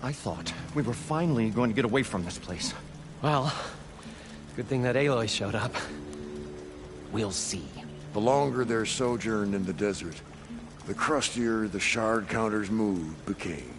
I thought we were finally going to get away from this place. Well, good thing that Aloy showed up. We'll see. The longer their sojourn in the desert, the crustier the shard counter's mood became.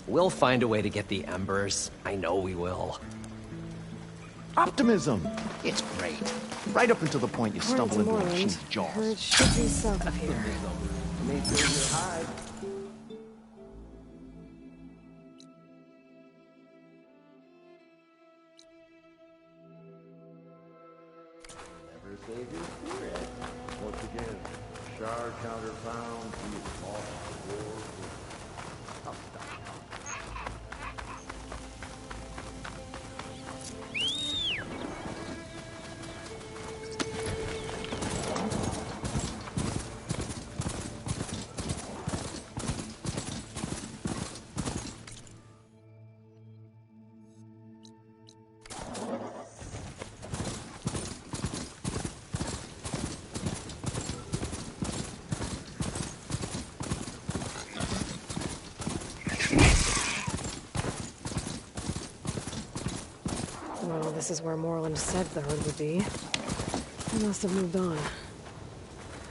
We'll find a way to get the Embers. I know we will. Optimism! It's great. Right up until the point you According stumble to into the Morland, machine's jaws. herd should be south of here. Never save your spirit. Once again, shard counter found, he is lost the war. Well, this is where Morland said the herd would be. They must have moved on.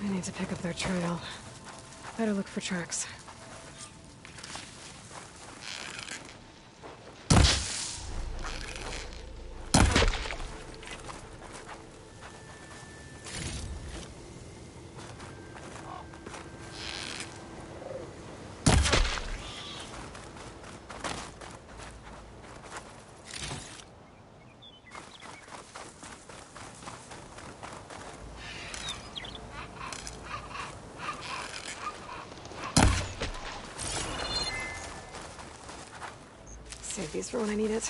I need to pick up their trail. Better look for tracks. Save these for when I need it.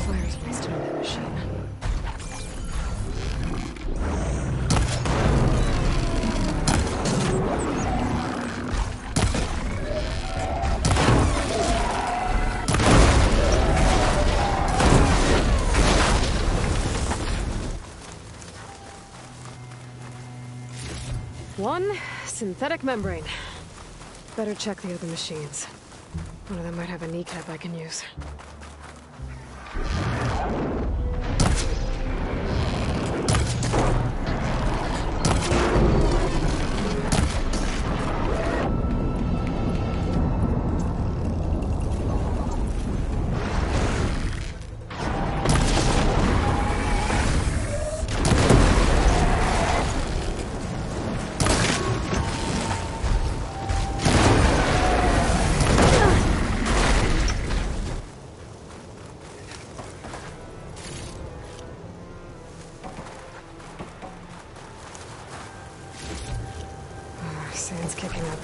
Fire's wasted on that machine. One synthetic membrane. Better check the other machines. One of them might have a kneecap I can use. Sand's kicking up.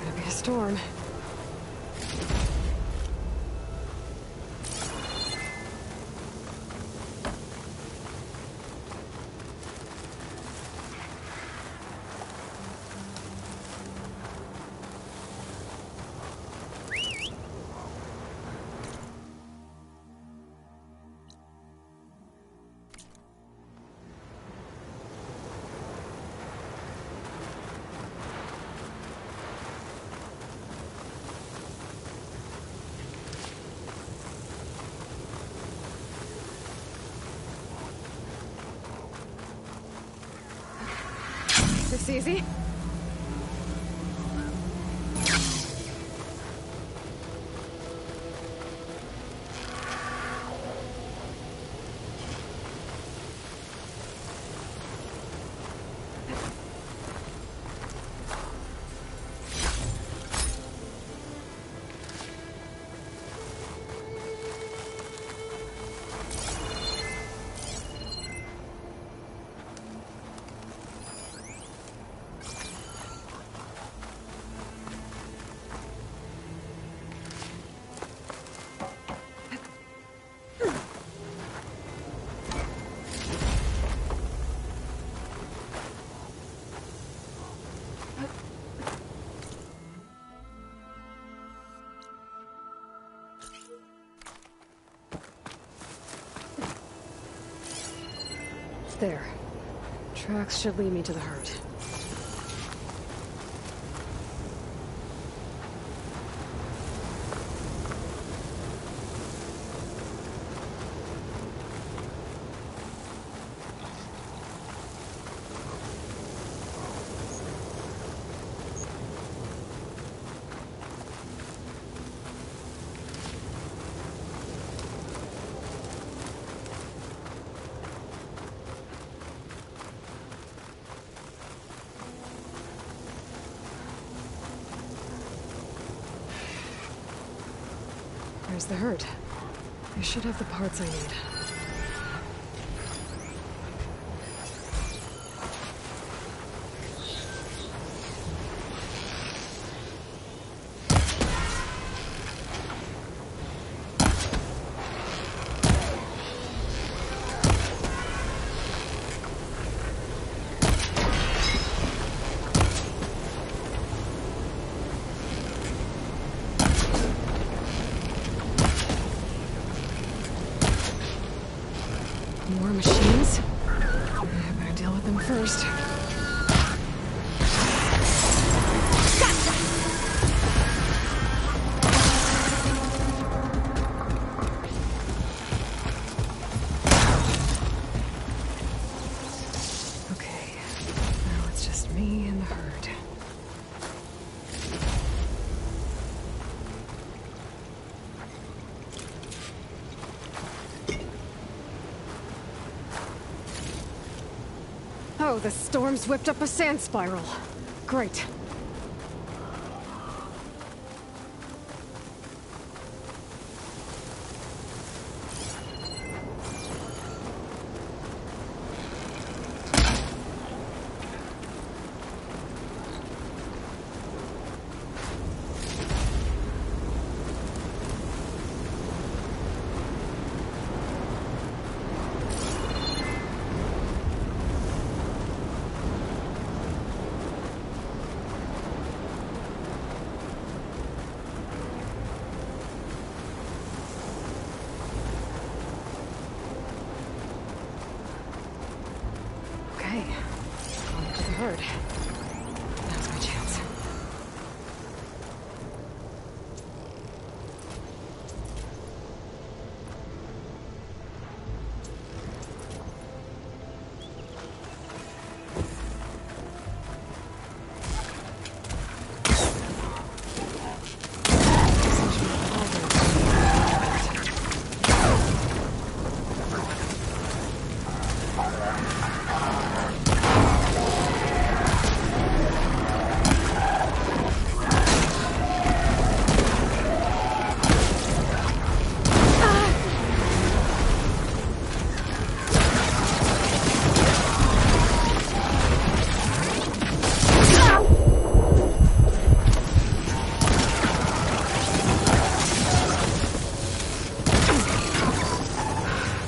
Gonna be a storm. this easy? There. Tracks should lead me to the herd. There's the herd. I should have the parts I need. More machines? I better deal with them first. Okay, now it's just me and the herd. Oh, the storm's whipped up a sand spiral. Great. Okay, on to the herd. Now's my chance.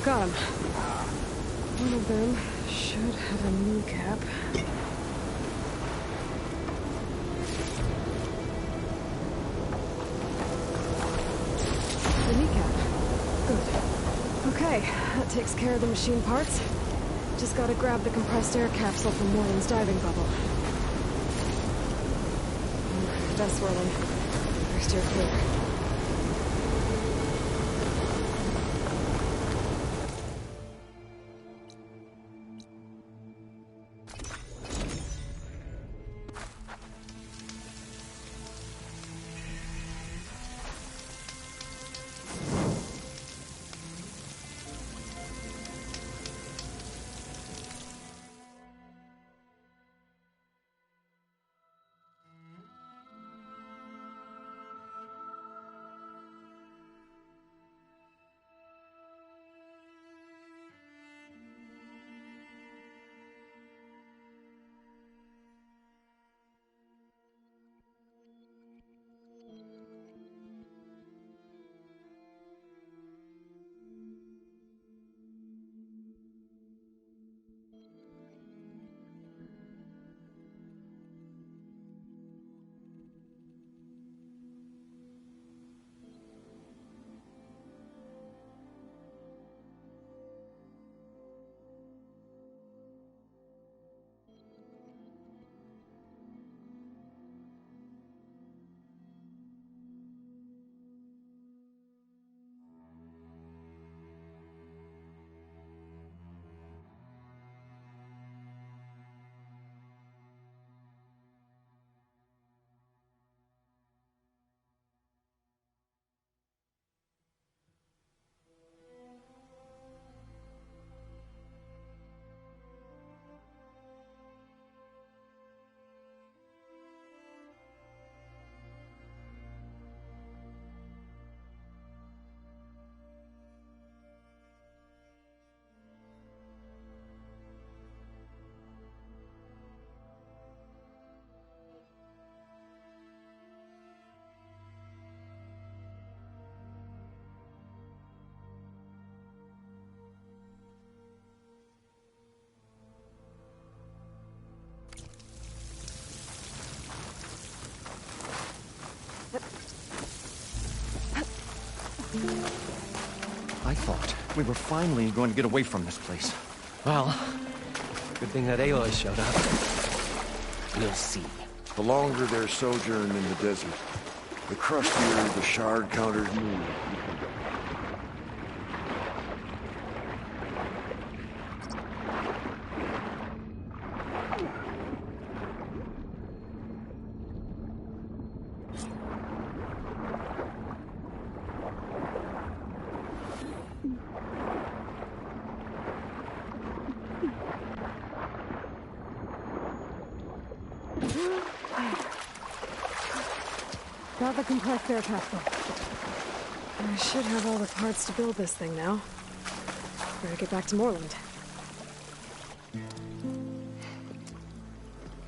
Got him. One of them should have a kneecap. The kneecap. Good. Okay, that takes care of the machine parts. Just gotta grab the compressed air capsule from Morden's diving bubble. Dust swirling. First steer clear. thought we were finally going to get away from this place. Well, good thing that Aloy showed up. We'll see. The longer their sojourn in the desert, the crustier the shard counters move. Got the compressed air capsule. I should have all the parts to build this thing now. Better get back to Moreland.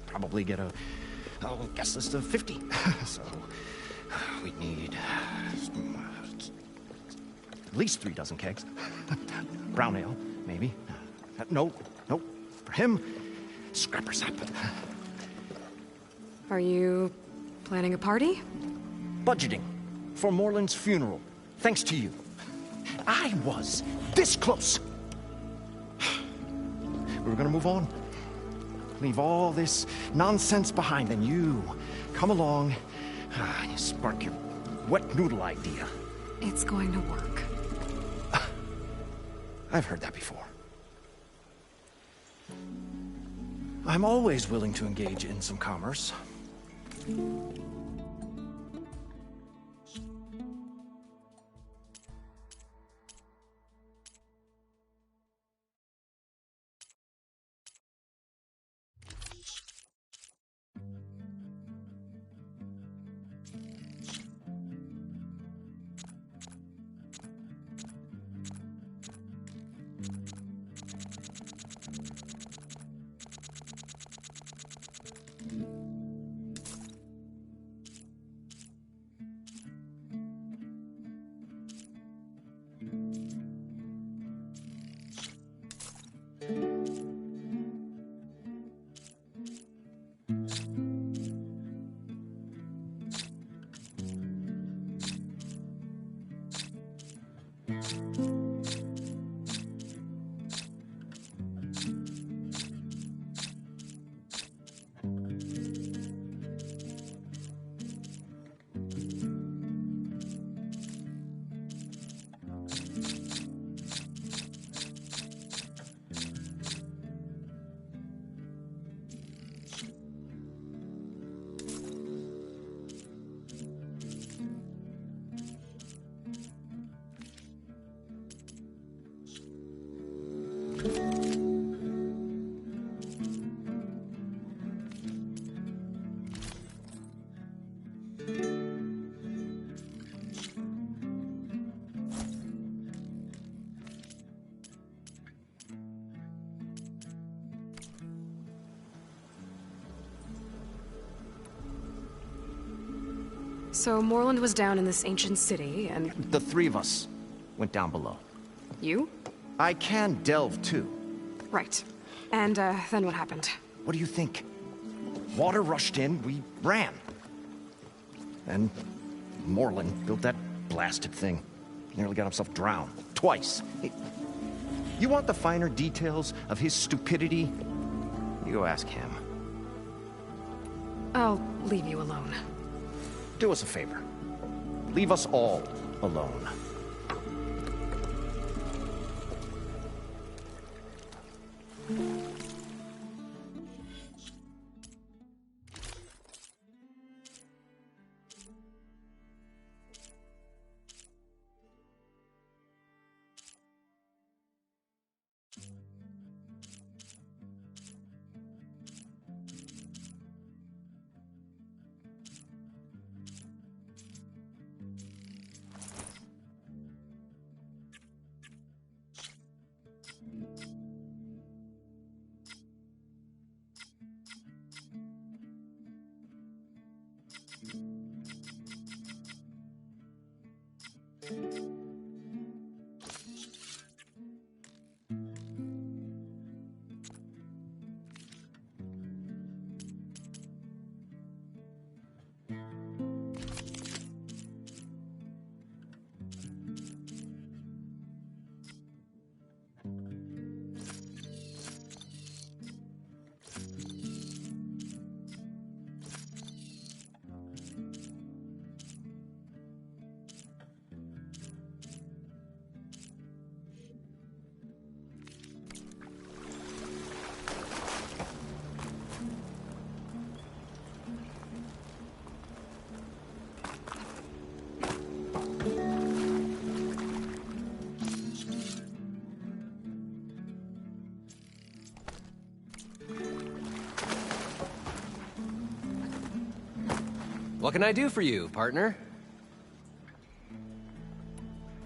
Probably get a guest list of 50. So we need at least 3 dozen kegs. Brown ale, maybe. No. For him, scrapper sap. Are you planning a party? Budgeting for Moreland's funeral, thanks to you. I was this close. We were gonna move on. Leave all this nonsense behind, and you come along, and you spark your wet noodle idea. It's going to work. I've heard that before. I'm always willing to engage in some commerce. So Moreland was down in this ancient city, and The 3 of us went down below. you? I can delve too. Right. And, then what happened? What do you think? Water rushed in, we ran. And Moreland built that blasted thing. Nearly got himself drowned. Twice. You want the finer details of his stupidity? You go ask him. I'll leave you alone. Do us a favor. Leave us all alone. What can I do for you, partner?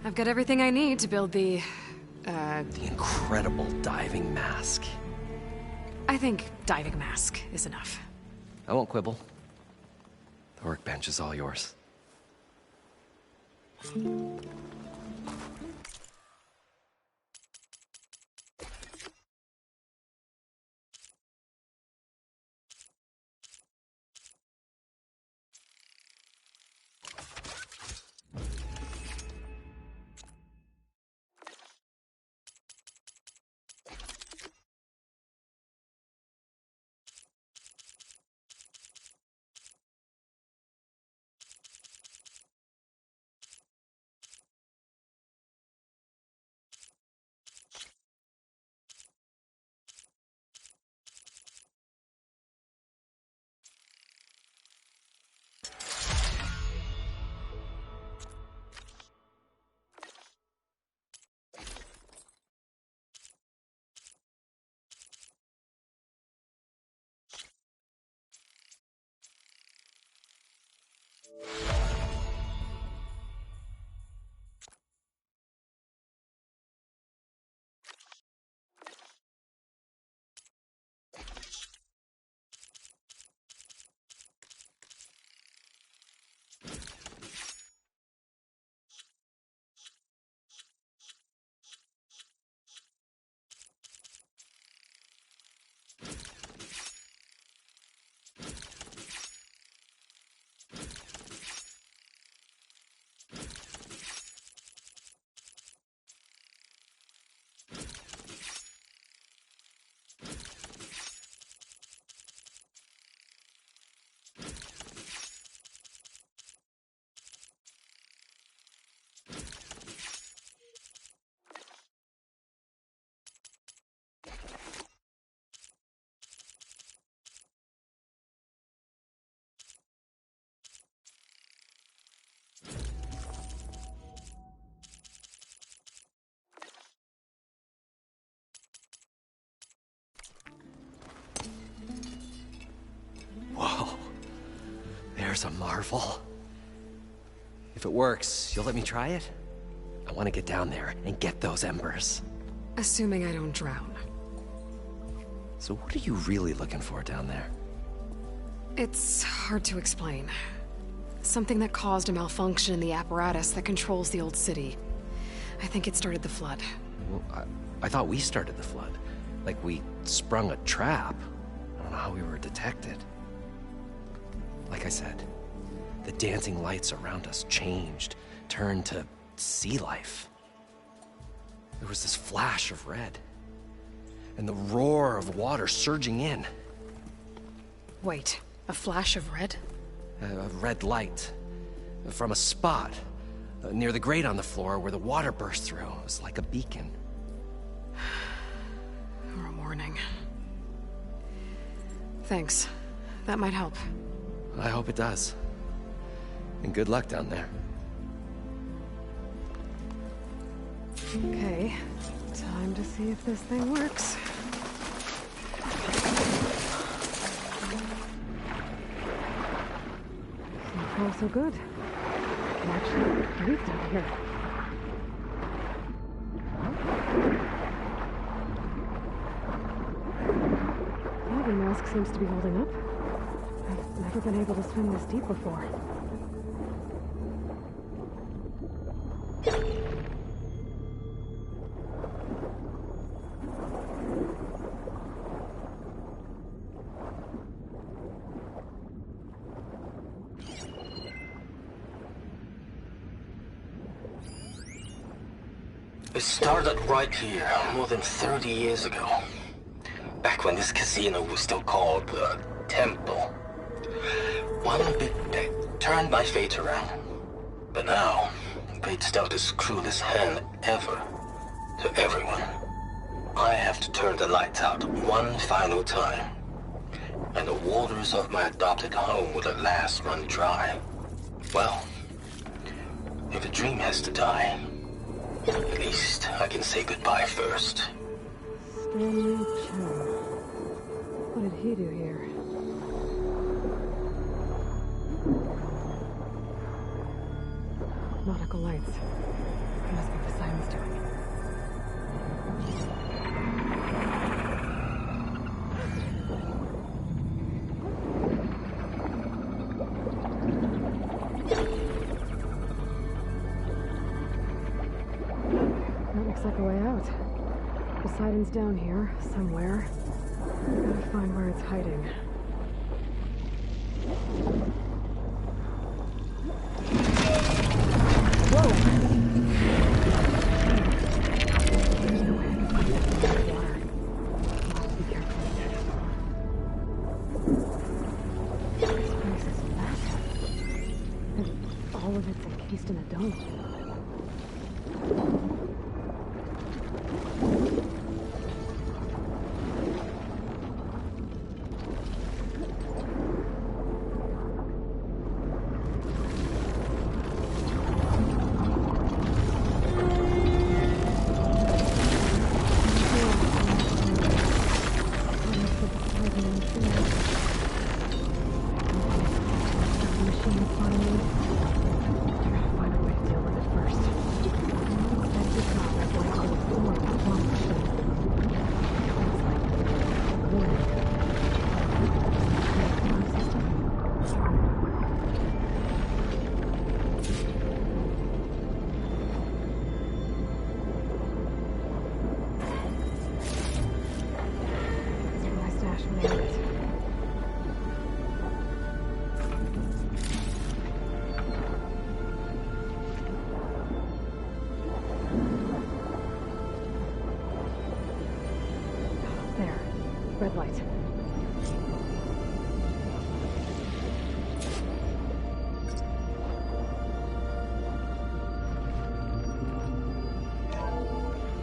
I've got everything I need to build the incredible diving mask. I think diving mask is enough. I won't quibble. The workbench is all yours. Whoa. There's a marvel. If it works, you'll let me try it? I want to get down there and get those embers. Assuming I don't drown. So what are you really looking for down there? It's hard to explain. Something that caused a malfunction in the apparatus that controls the old city. I think it started the flood. Well, I thought we started the flood. Like we sprung a trap. I don't know how we were detected. Like I said, the dancing lights around us changed, turned to sea life. There was this flash of red, and the roar of water surging in. Wait, a flash of red? A red light from a spot near the grate on the floor where the water burst through. It was like a beacon. Or a warning. Thanks. That might help. I hope it does. And good luck down there. Okay, time to see if this thing works. So far, so good. I can actually breathe down here. Diving mask seems to be holding up. I've never been able to swim this deep before. It started right here, more than 30 years ago. Back when this casino was still called the Temple. One big bet turned my fate around. But now, fate's dealt this cruelest hand ever to everyone. I have to turn the lights out one final time. And the waters of my adopted home will at last run dry. Well, if a dream has to die, at least I can say goodbye first. Stanley Chen. What did he do here? Nautical lights. It must be Poseidon's doing. That looks like a way out. Poseidon's down here, somewhere. Gotta find where it's hiding. All of it's encased in a dome. Red light.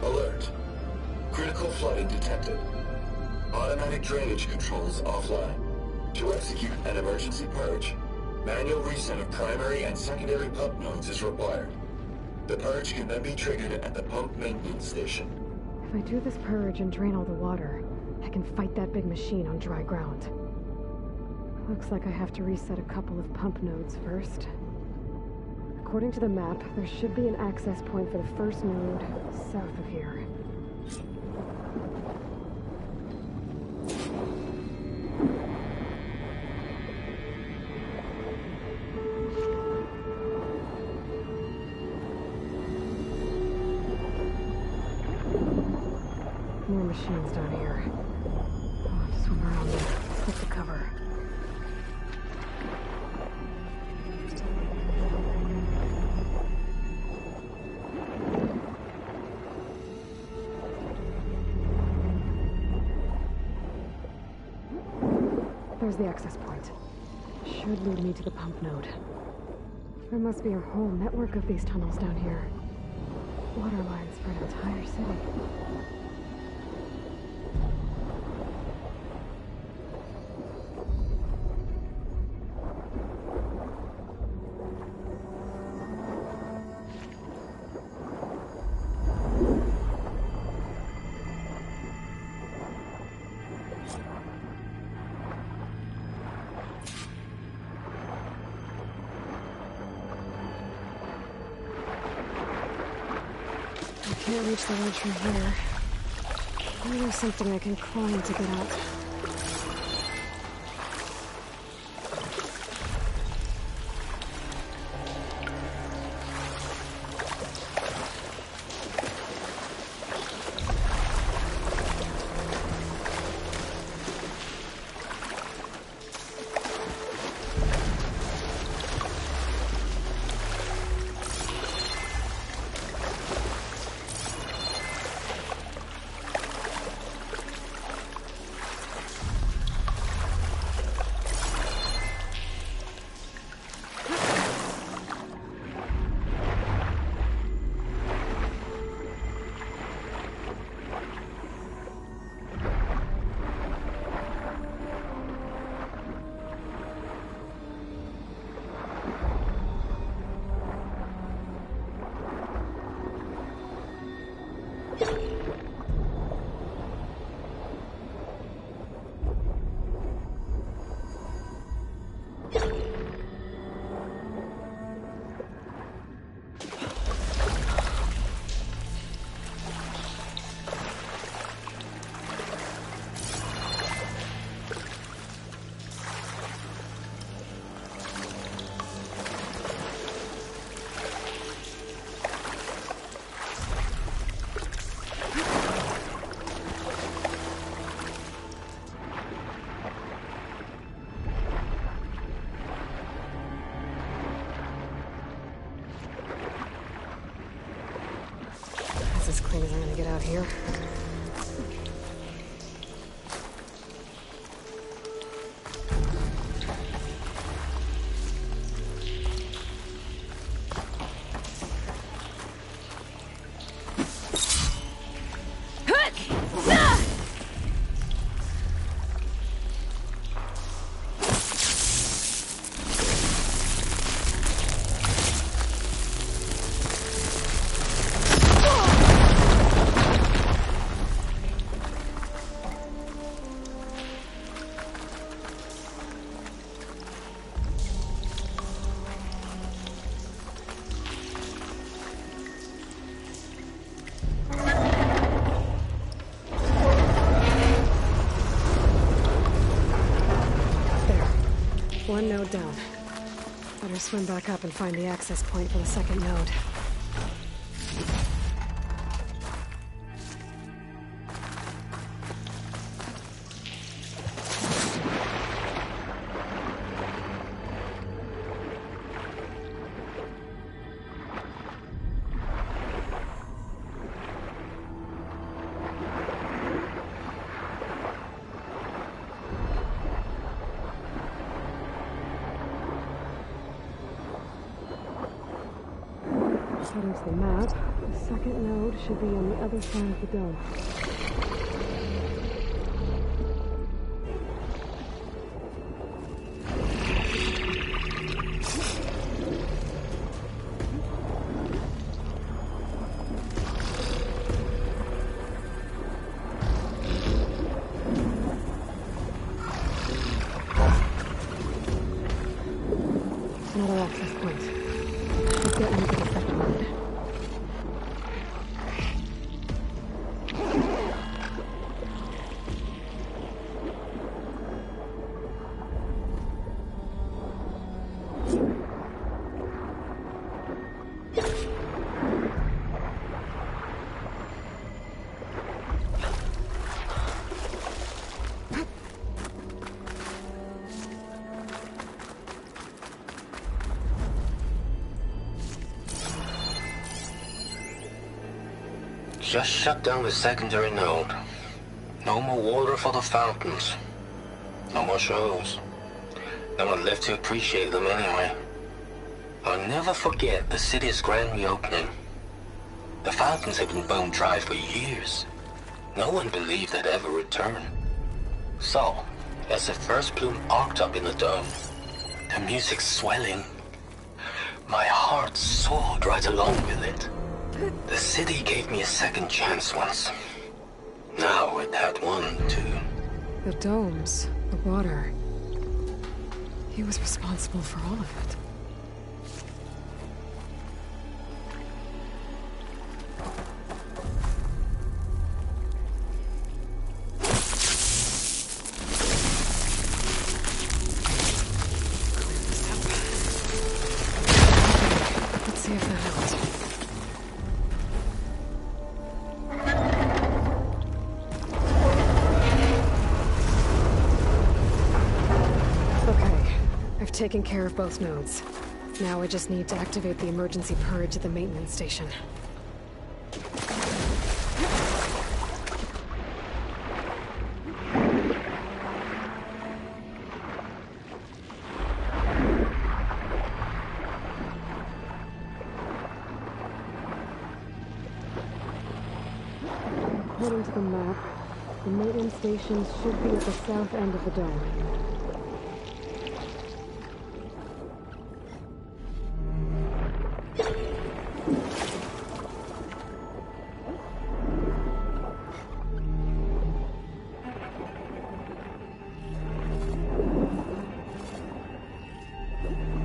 Alert. Critical flooding detected. Automatic drainage controls offline. To execute an emergency purge, manual reset of primary and secondary pump nodes is required. The purge can then be triggered at the pump maintenance station. If I do this purge and drain all the water, I can fight that big machine on dry ground. Looks like I have to reset a couple of pump nodes first. According to the map, there should be an access point for the first node south of here. More machines down here. I'll have to swim around them. Slip the cover. There's the access point. Should lead me to the pump node. There must be a whole network of these tunnels down here. Water lines for an entire city. Can't reach the ledge from here. Maybe there's something I can climb to get out. as clean as I'm gonna get out here. One node down. Better swim back up and find the access point for the second node. According to the map, the second node should be on the other side of the dome. Another access point. Let's get into the second node. Just shut down the secondary node. No more water for the fountains. No more shows. No one left to appreciate them anyway. I'll never forget the city's grand reopening. The fountains had been bone dry for years. No one believed they'd ever return. So, as the first plume arced up in the dome, the music swelling, my heart soared right along with it. The city gave me a second chance once. Now it had one, too. The domes, the water. He was responsible for all of it. Clear this up. Let's see if that helps. I've taken care of both nodes. Now I just need to activate the emergency purge at the maintenance station. According to the map, the maintenance stations should be at the south end of the dome.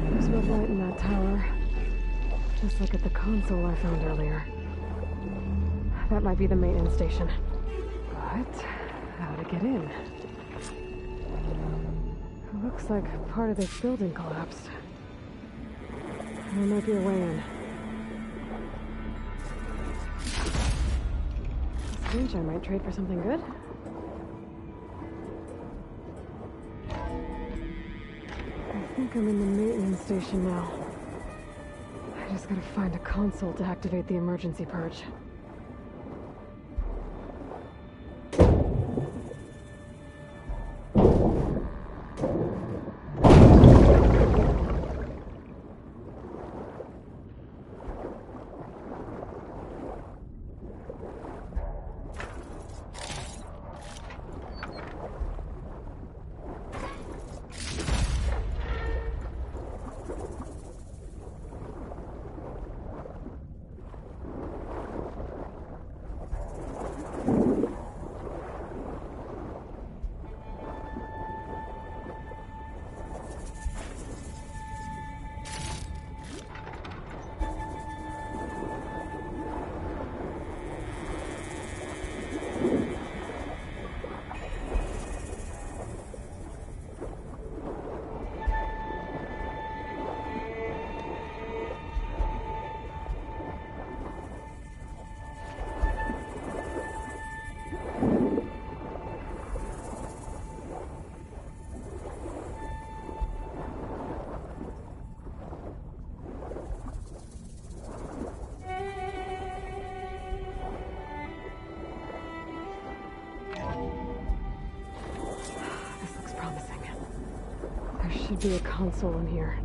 There's no light in that tower. Just like at the console I found earlier. That might be the maintenance station. But how to get in? It looks like part of this building collapsed. There might be a way in. This winch I might trade for something good. I think I'm in the maintenance station now. I just gotta find a console to activate the emergency purge. This looks promising. There should be a console in here.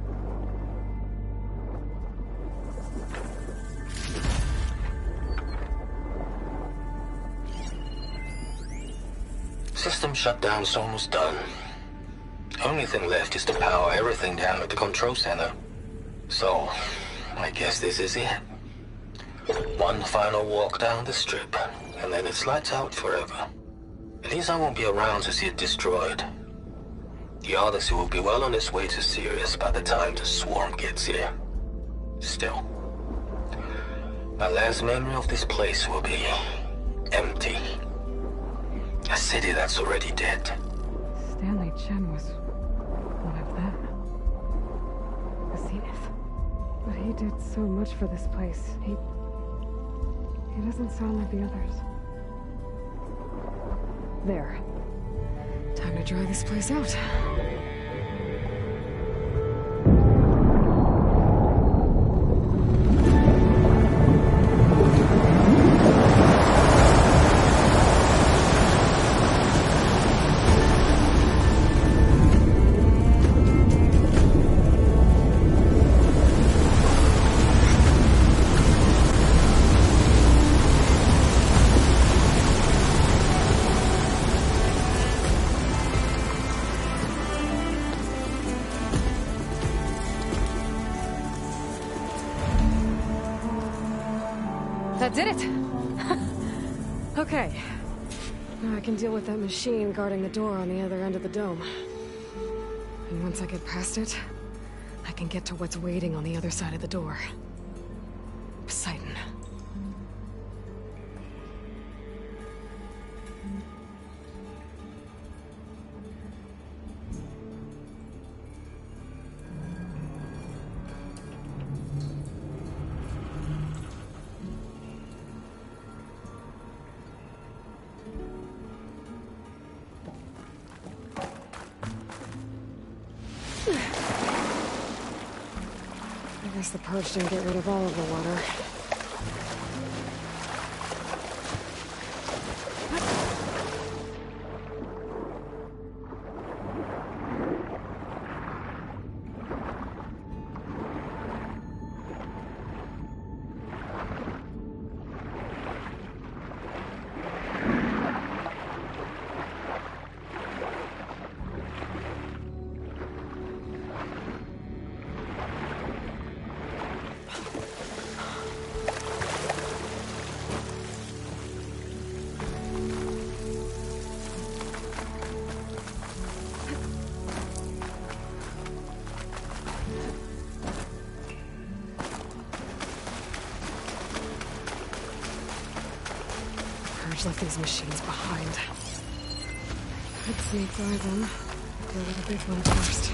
System shutdown's almost done. Only thing left is to power everything down at the control center. So, I guess this is it. One final walk down the strip, and then it's lights out forever. At least I won't be around to see it destroyed. The Odyssey will be well on its way to Sirius by the time the swarm gets here. Still, my last memory of this place will be empty. A city that's already dead. Stanley Chen was one of them. The Zenith. But he did so much for this place. He doesn't sound like the others. There. Time to dry this place out. That did it! Okay. Now I can deal with that machine guarding the door on the other end of the dome. And once I get past it, I can get to what's waiting on the other side of the door. Poseidon. I guess the purge didn't get rid of all of the water. Left these machines behind. Could sneak by them. Go to the big one first.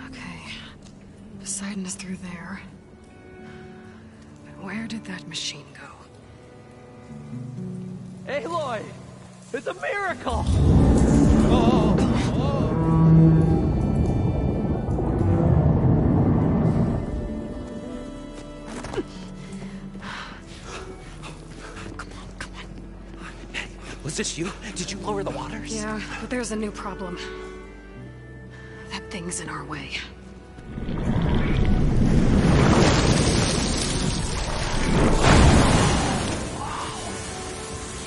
Okay. Poseidon is through there. But where did that machine go? Aloy! It's a miracle! Was this you? Did you lower the waters? Yeah, but there's a new problem. That thing's in our way.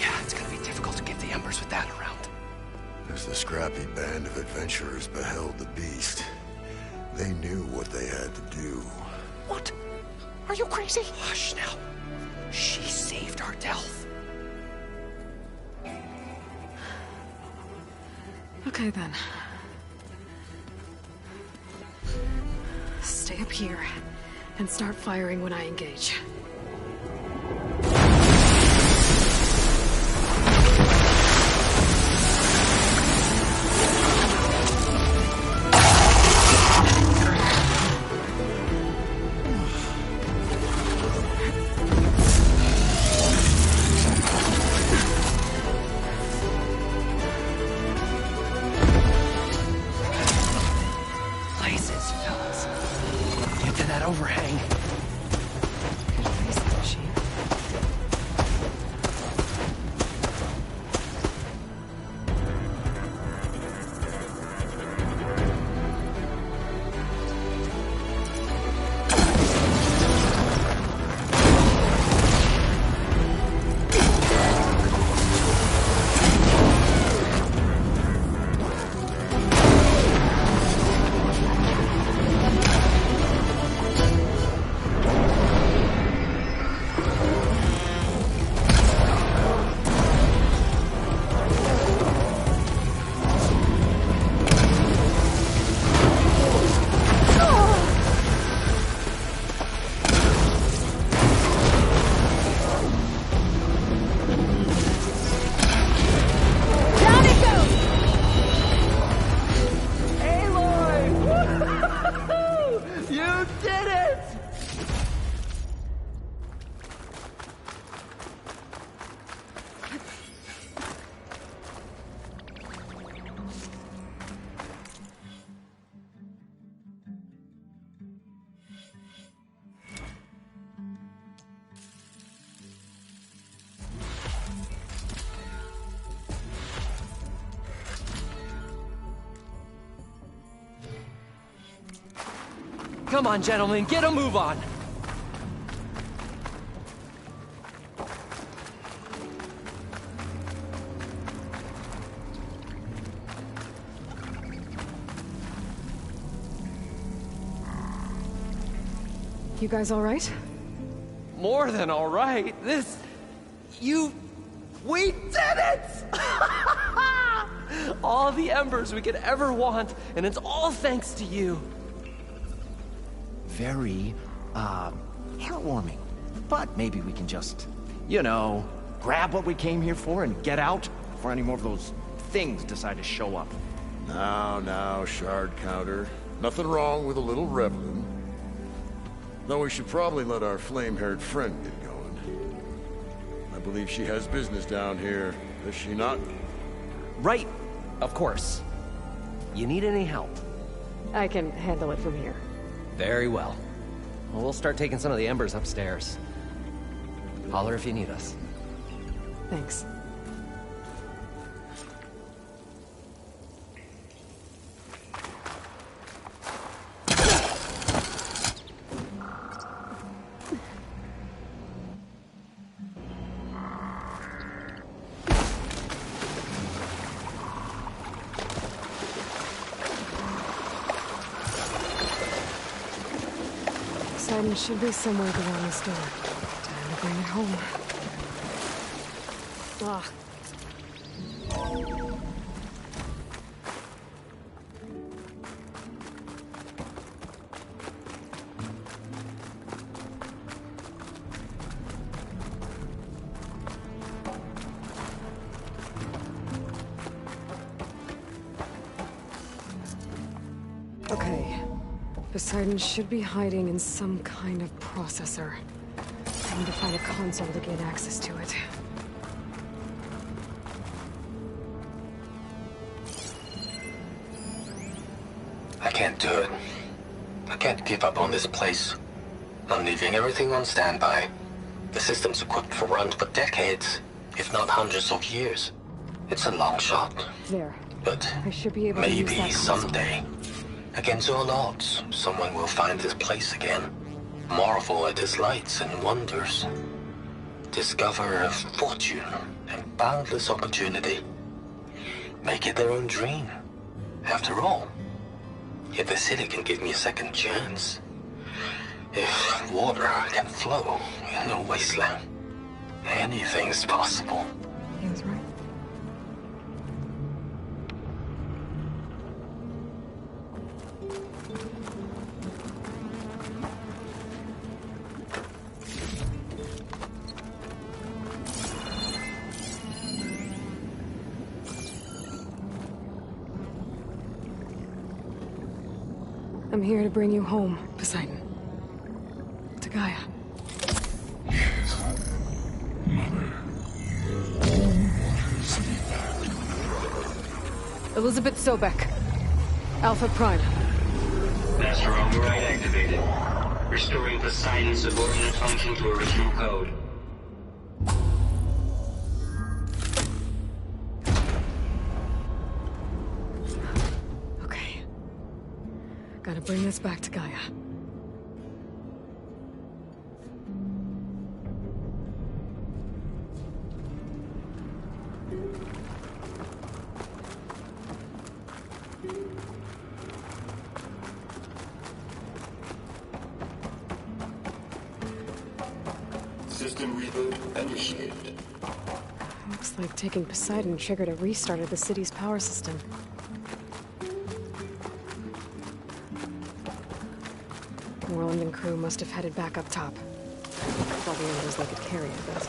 Yeah, it's gonna be difficult to get the embers with that around. As the scrappy band of adventurers beheld the beast, they knew what they had to do. What? Are you crazy? Hush now. She saved our Delph. Okay then. Stay up here and start firing when I engage. Places, fellas. Get to that overhang. Could face the machine. You did it! Come on, gentlemen, get a move on! You guys all right? More than all right. We did it! All the embers we could ever want, and it's all thanks to you. Very, heartwarming. But maybe we can just, grab what we came here for and get out before any more of those things decide to show up. Now, shard counter. Nothing wrong with a little reveling. Though we should probably let our flame-haired friend get going. I believe she has business down here, does she not? Right, of course. You need any help? I can handle it from here. Very well. Well, we'll start taking some of the embers upstairs. Holler if you need us. Thanks. Poseidon should be somewhere beyond this door. Time to bring it home. Ugh. Okay, Poseidon should be hiding in some kind of processor. I need to find a console to gain access to it. I can't do it. I can't give up on this place. I'm leaving everything on standby. The system's equipped for runs for decades, if not hundreds of years. It's a long shot. There. But I should be able to use maybe that console. someday, against all odds, someone will find this place again. Marvel at its lights and wonders. Discover a fortune and boundless opportunity. Make it their own dream. After all, if the city can give me a second chance, if water can flow in a wasteland, anything's possible. He was right. I'm here to bring you home, Poseidon. To Gaia. Elizabeth Sobek. Alpha Prime. Master override activated. Restoring Poseidon's subordinate function to original code. Okay. Gotta bring this back to Gaia. System reboot initiated. Looks like taking Poseidon triggered a restart of the city's power system. Moreland and crew must have headed back up top. With all the orders they could carry, I guess.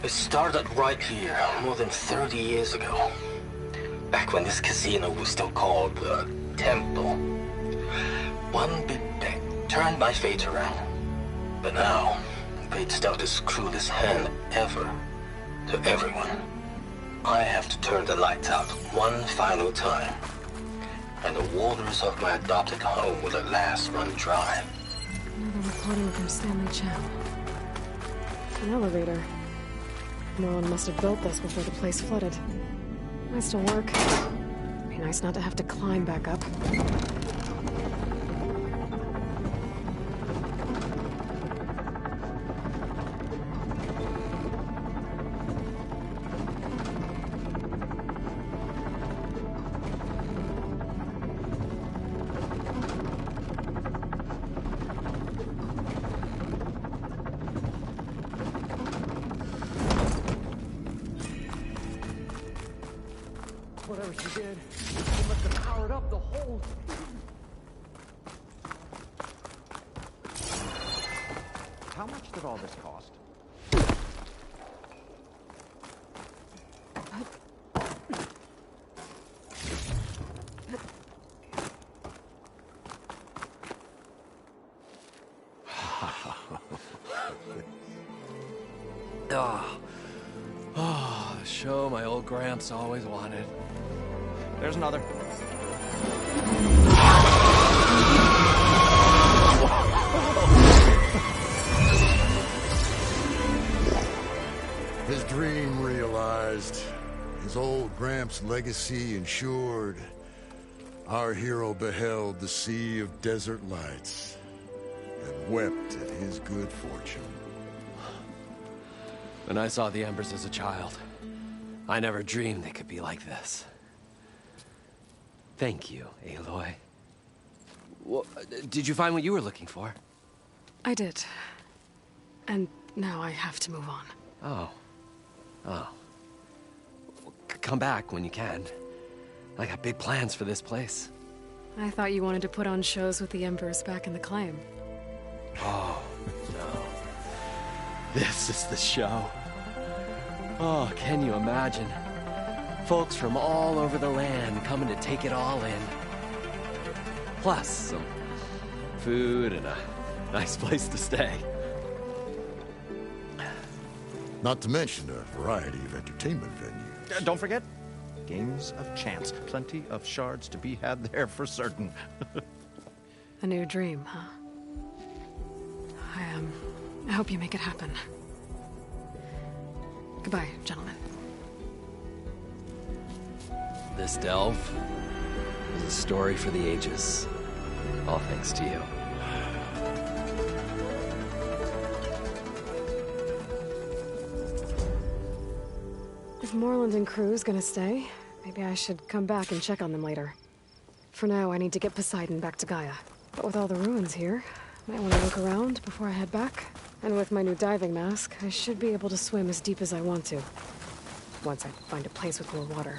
It started right here, more than 30 years ago. Back when this casino was still called the Temple. One big bet turned my fate around. But now, fate's dealt this cruelest hand ever to everyone. I have to turn the lights out one final time. And the waters of my adopted home will at last run dry. Another recording from Stanley Chen. An elevator. Morlun must have built this before the place flooded. Might still work. Be nice not to have to climb back up. Whatever she did, she must have powered up the whole... How much did all this cost? Oh, the show my old Gramps always wanted. There's another. His dream realized. His old Gramps' legacy ensured. Our hero beheld the sea of desert lights and wept at his good fortune. When I saw the Embers as a child, I never dreamed they could be like this. Thank you, Aloy. Well, did you find what you were looking for? I did. And now I have to move on. Oh. Oh. Well, come back when you can. I got big plans for this place. I thought you wanted to put on shows with the Embers back in the Claim. Oh, no. This is the show. Oh, can you imagine? Folks from all over the land coming to take it all in. Plus, some food and a nice place to stay. Not to mention a variety of entertainment venues. Don't forget, games of chance. Plenty of shards to be had there for certain. A new dream, huh? I hope you make it happen. Goodbye, gentlemen. This delve is a story for the ages. All thanks to you. If Morlund and crew's gonna stay, maybe I should come back and check on them later. For now, I need to get Poseidon back to Gaia. But with all the ruins here, might want to look around before I head back. And with my new diving mask, I should be able to swim as deep as I want to. Once I find a place with more water.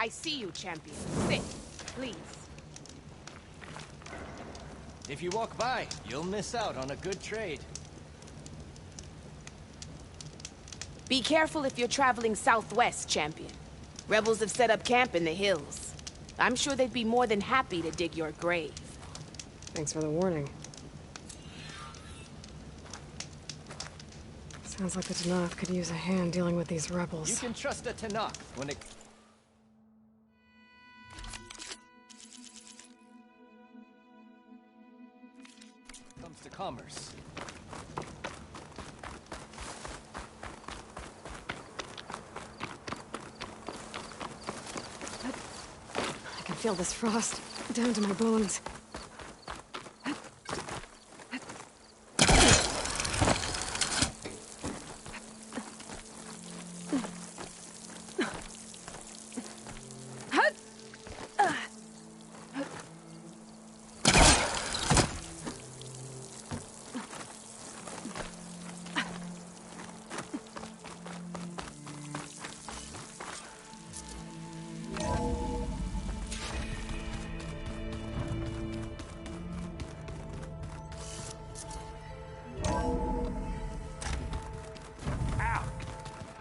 I see you, champion. Sit, please. If you walk by, you'll miss out on a good trade. Be careful if you're traveling southwest, champion. Rebels have set up camp in the hills. I'm sure they'd be more than happy to dig your grave. Thanks for the warning. Sounds like the Tanakh could use a hand dealing with these rebels. You can trust a Tanakh when it... comes to commerce. I can feel this frost down to my bones.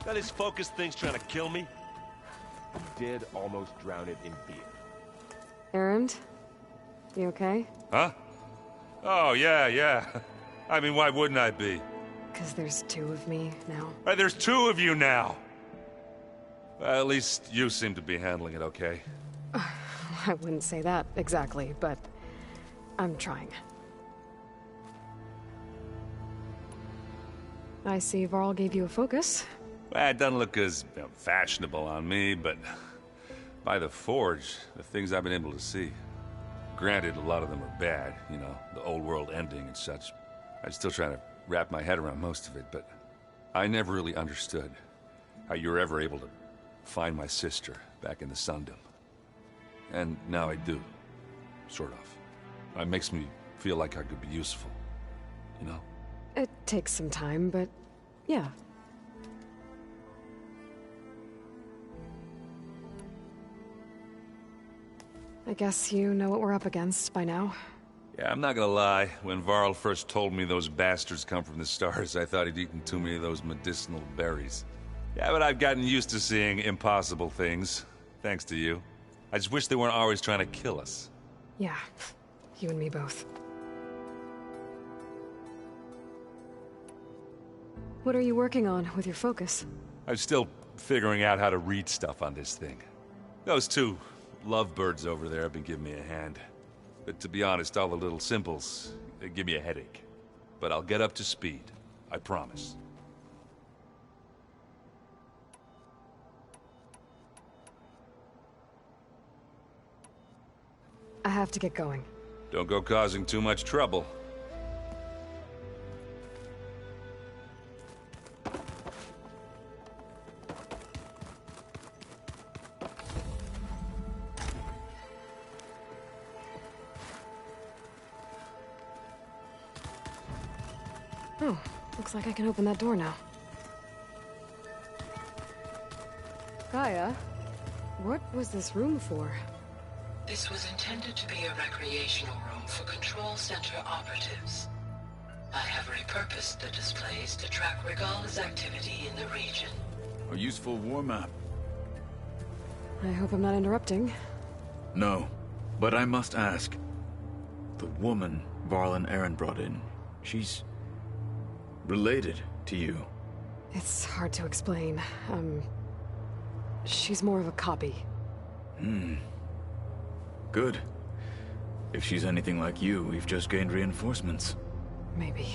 That his focused thing's trying to kill me? Did almost drown it in beer. Erend? You okay? Huh? Oh, yeah. I mean, why wouldn't I be? 'Cause there's two of me now. Right, there's two of you now! Well, at least you seem to be handling it okay. I wouldn't say that exactly, but I'm trying. I see Varl gave you a focus. Well, it doesn't look as fashionable on me, but by the Forge, the things I've been able to see. Granted, a lot of them are bad, you know, the old world ending and such. I'm still trying to wrap my head around most of it, but I never really understood how you were ever able to find my sister back in the Sundom. And now I do, sort of. It makes me feel like I could be useful, you know? It takes some time, but yeah. I guess you know what we're up against by now. Yeah, I'm not gonna lie. When Varl first told me those bastards come from the stars, I thought he'd eaten too many of those medicinal berries. Yeah, but I've gotten used to seeing impossible things, thanks to you. I just wish they weren't always trying to kill us. Yeah, you and me both. What are you working on with your focus? I'm still figuring out how to read stuff on this thing. Those two lovebirds over there have been giving me a hand. But to be honest, all the little symbols, they give me a headache. But I'll get up to speed. I promise. I have to get going. Don't go causing too much trouble. Oh, looks like I can open that door now. Gaia, what was this room for? This was intended to be a recreational room for Control Center operatives. I have repurposed the displays to track Regala's activity in the region. A useful war map. I hope I'm not interrupting. No, but I must ask. The woman Varl and Erend brought in, she's related to you. It's hard to explain. She's more of a copy. Good. If she's anything like you, we've just gained reinforcements. Maybe.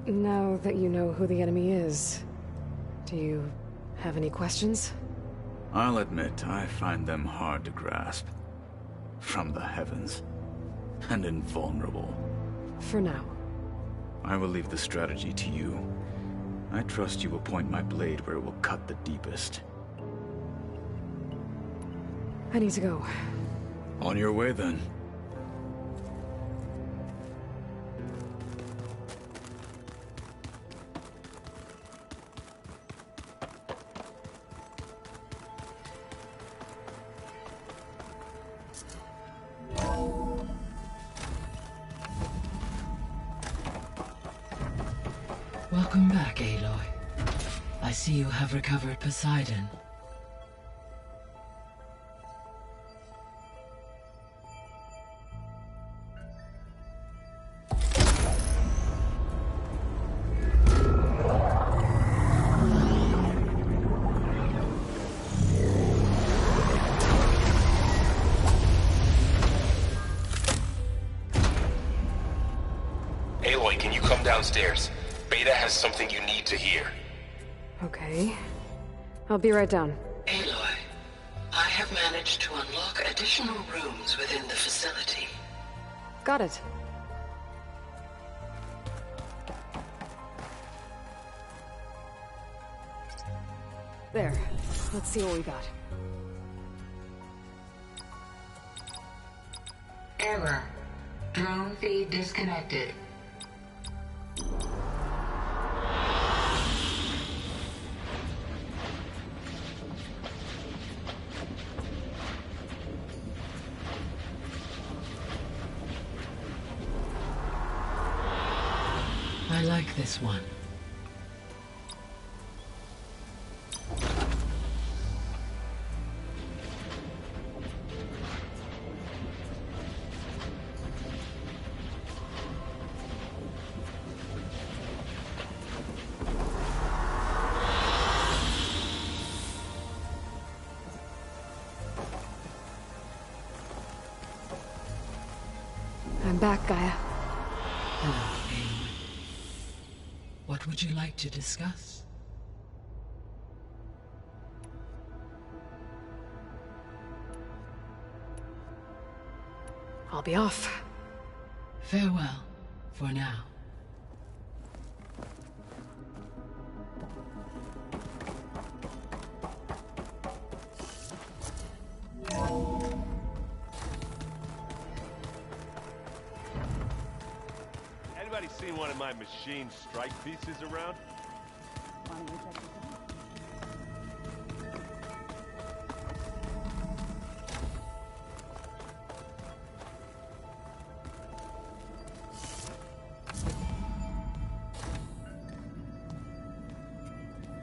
Now that you know who the enemy is, do you have any questions? I'll admit, I find them hard to grasp. From the heavens. And invulnerable. For now. I will leave the strategy to you. I trust you will point my blade where it will cut the deepest. I need to go. On your way, then. Welcome back, Aloy. I see you have recovered Poseidon. Aloy, can you come downstairs? Beta has something you need to hear. Okay. I'll be right down. Aloy, I have managed to unlock additional rooms within the facility. Got it. There. Let's see what we got. Error. Drone feed disconnected. I like this one. I'm back, Gaia. Hello, Aloy. What would you like to discuss? I'll be off. Farewell, for now. Anybody seen one of my machine strike pieces around?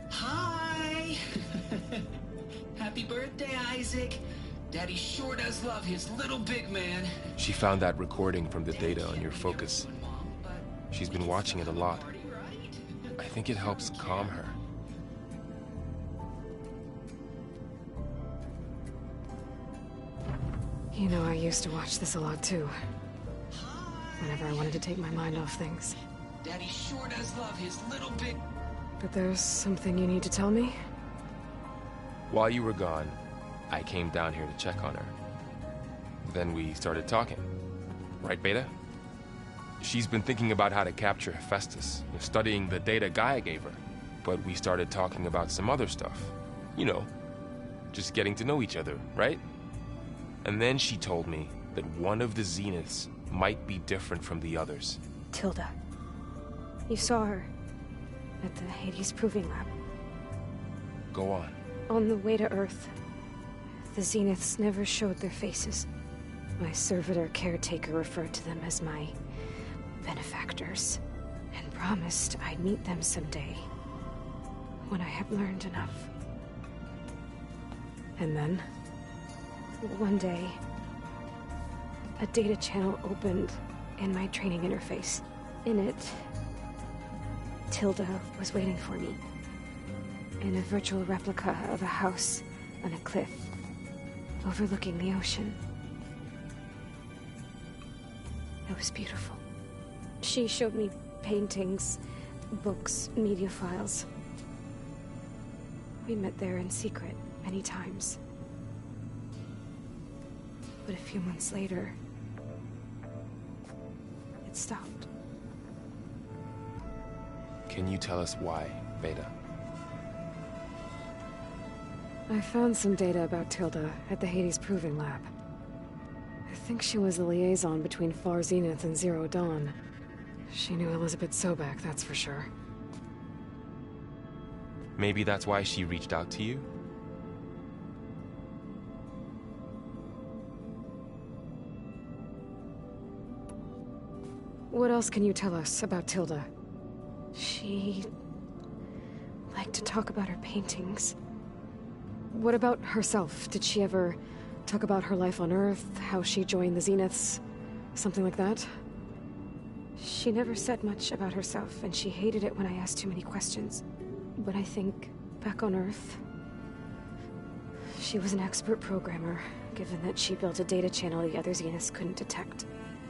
Hi! Happy birthday, Isaac. Daddy sure does love his little big man. She found that recording from the data on your focus. She's been watching it a lot. I think it helps calm her. You know, I used to watch this a lot too. Whenever I wanted to take my mind off things. Daddy sure does love his little big... But there's something you need to tell me? While you were gone, I came down here to check on her. Then we started talking. Right, Beta? She's been thinking about how to capture Hephaestus, studying the data Gaia gave her. But we started talking about some other stuff. You know, just getting to know each other, right? And then she told me that one of the Zeniths might be different from the others. Tilda. You saw her at the Hades Proving Lab. Go on. On the way to Earth, the Zeniths never showed their faces. My servitor caretaker referred to them as my benefactors, and promised I'd meet them someday, when I had learned enough. And then, one day, a data channel opened in my training interface. In it, Tilda was waiting for me, in a virtual replica of a house on a cliff, overlooking the ocean. It was beautiful. She showed me paintings, books, media files. We met there in secret many times. But a few months later, it stopped. Can you tell us why, Beta? I found some data about Tilda at the Hades Proving Lab. I think she was the liaison between Far Zenith and Zero Dawn. She knew Elizabeth Sobek, that's for sure. Maybe that's why she reached out to you? What else can you tell us about Tilda? She liked to talk about her paintings. What about herself? Did she ever talk about her life on Earth, how she joined the Zeniths, something like that? She never said much about herself, and she hated it when I asked too many questions. But I think, back on Earth, she was an expert programmer, given that she built a data channel the other Zeniths couldn't detect.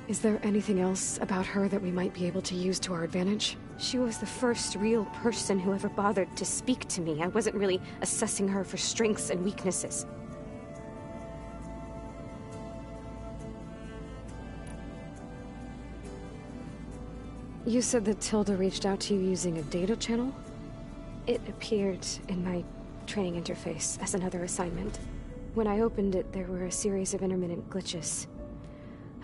Is there anything else about her that we might be able to use to our advantage? She was the first real person who ever bothered to speak to me. I wasn't really assessing her for strengths and weaknesses. You said that Tilda reached out to you using a data channel? It appeared in my training interface as another assignment. When I opened it, there were a series of intermittent glitches.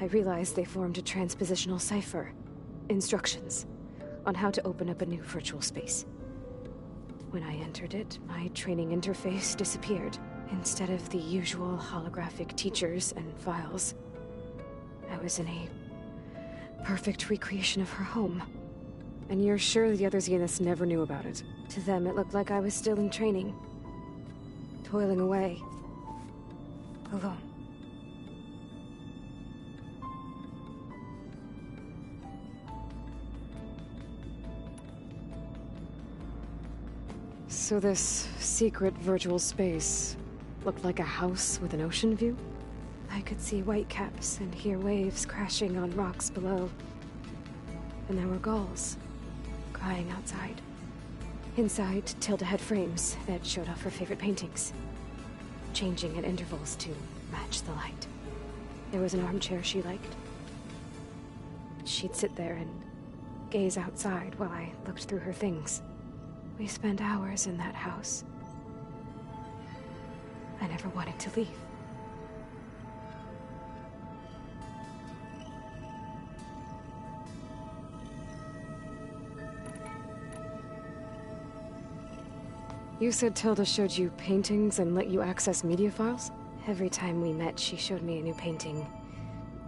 I realized they formed a transpositional cipher. Instructions on how to open up a new virtual space. When I entered it, my training interface disappeared. Instead of the usual holographic teachers and files, I was in a perfect recreation of her home. And you're sure the other Zeniths never knew about it? To them, it looked like I was still in training. Toiling away. Alone. So this secret virtual space looked like a house with an ocean view? I could see whitecaps and hear waves crashing on rocks below. And there were gulls crying outside. Inside, Tilda had frames that showed off her favorite paintings, changing at intervals to match the light. There was an armchair she liked. She'd sit there and gaze outside while I looked through her things. We spent hours in that house. I never wanted to leave. You said Tilda showed you paintings and let you access media files? Every time we met, she showed me a new painting.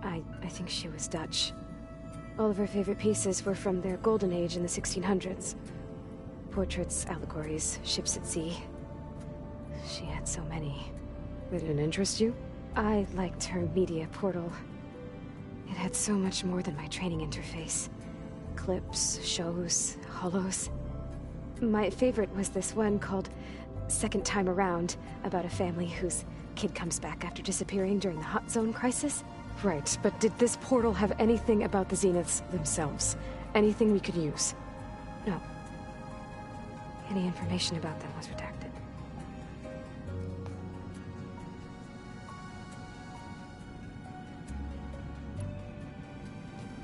I think she was Dutch. All of her favorite pieces were from their golden age in the 1600s. Portraits, allegories, ships at sea. She had so many. They didn't interest you? I liked her media portal. It had so much more than my training interface. Clips, shows, holos. My favorite was this one called Second Time Around, about a family whose kid comes back after disappearing during the Hot Zone crisis. Right, but did this portal have anything about the Zeniths themselves? Anything we could use? No. Any information about them was redacted.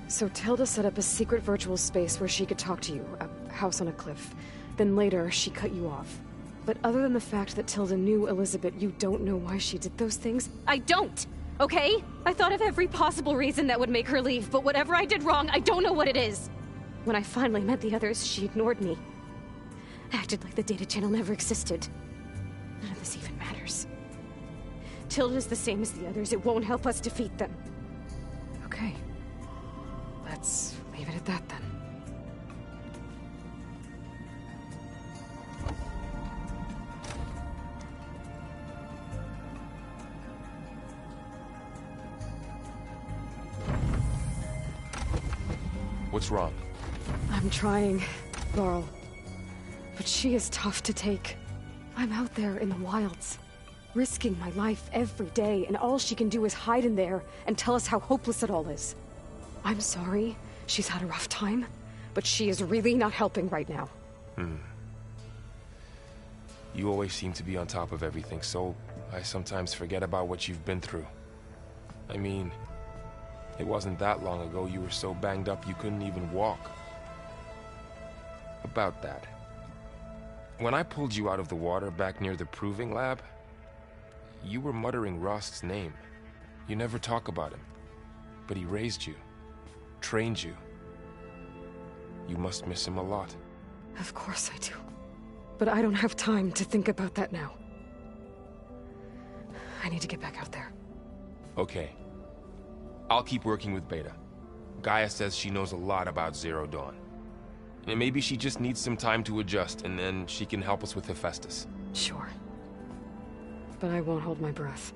So Tilda set up a secret virtual space where she could talk to you, a house on a cliff. Then later, she cut you off. But other than the fact that Tilda knew Elizabeth, you don't know why she did those things? I don't! Okay? I thought of every possible reason that would make her leave, but whatever I did wrong, I don't know what it is! When I finally met the others, she ignored me. Acted like the data channel never existed. None of this even matters. Tilda's the same as the others. It won't help us defeat them. Okay. Let's leave it at that, then. What's wrong? I'm trying, Laurel. But she is tough to take. I'm out there in the wilds, risking my life every day, and all she can do is hide in there and tell us how hopeless it all is. I'm sorry she's had a rough time, but she is really not helping right now. You always seem to be on top of everything, so I sometimes forget about what you've been through. I mean, it wasn't that long ago you were so banged up you couldn't even walk. About that. When I pulled you out of the water back near the proving lab, you were muttering Rost's name. You never talk about him. But he raised you, trained you. You must miss him a lot. Of course I do. But I don't have time to think about that now. I need to get back out there. Okay. I'll keep working with Beta. Gaia says she knows a lot about Zero Dawn. And maybe she just needs some time to adjust, and then she can help us with Hephaestus. Sure. But I won't hold my breath.